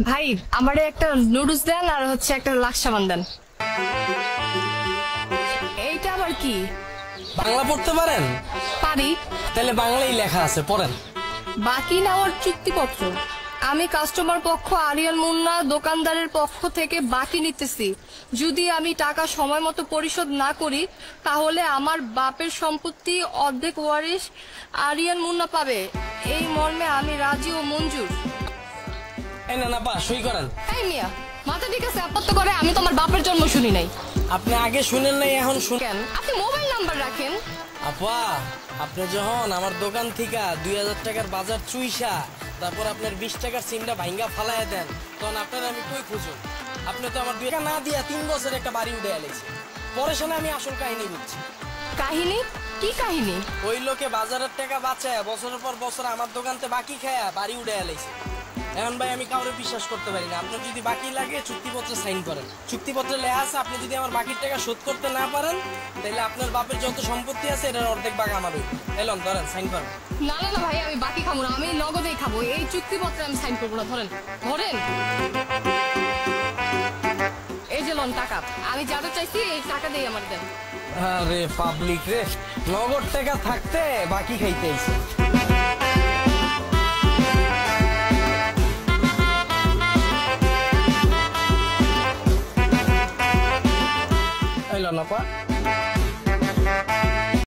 ভাই আমারে একটা নুডলস দেন আর হচ্ছে একটা লাক্স সাবান দেন। এইটা আবার কি? বাংলা পড়তে পারেন? পারি। তাহলে বাংলাই লেখা আছে, পড়েন। বাকি নেওয়ার চুক্তিপত্র। আমি কাস্টমার পক্ষ আরিয়ান মুন্না দোকানদারের পক্ষ থেকে বাকি নিতেছি। যদি আমি টাকা সময় মতো পরিশোধ না করি তাহলে আমার বাপের সম্পত্তি অর্ধেক ওয়ারিশ আরিয়ান মুন্না পাবে। এই মর্মে আমি রাজি ও মঞ্জুর। এই না না বা সই করেন। এই মিয়া, মাথা ঠিক আছে? আপত্তি করে? আমি তোমার বাপের জন্ম শুনি নাই। আপনি আগে শুনেন নাই, এখন কেন? আপনি মোবাইল নাম্বার রাখেন। আপা, আপনি যখন আমার দোকান থেকে 2000 টাকার বাজার চুইসা তারপর আপনার 20 টাকার সিমটা ভাঙ্গা ফালাইয়া দেন, তখন আপনার আমি কই খুঁজুন? আপনি তো আমার 2 টাকা না দিয়া 3 বছর একটা বাড়ি উঠে এলেছি। পরে শোনা আমি আসল কাহিনী বুঝছি। কাহিনী? কি কাহিনী? ওই লোকে বাজারের টাকা বাঁচায় বছরের পর বছর আমার দোকানতে বাকি খায়া বাড়ি উঠে এলেছে। এখন ভাই আমি কাউরে বিশ্বাস করতে পারি না। আপনার যদি বাকি লাগে চুক্তিপত্রে সাইন করেন। চুক্তিপত্রে লেখা আছে আপনি যদি আমার বাকির টাকা শোধ করতে না পারেন তাহলে আপনার বাপের যত সম্পত্তি আছে এটার অর্ধেক ভাগ আমার হইবে। এলন ধরেন, সাইন করেন। না না না ভাই, আমি বাকি খাবো না, আমি নগদেই খাবো। এই চুক্তিপত্রে আমি সাইন করবো না। ধরেন ধরেন, এই যে লোন টাকা। আমি যাতে চাইছি এই টাকা দিয়ে আমার দেন। আরে পাবলিক রে, নগদ টাকা থাকতে বাকি খাইতে আইছে।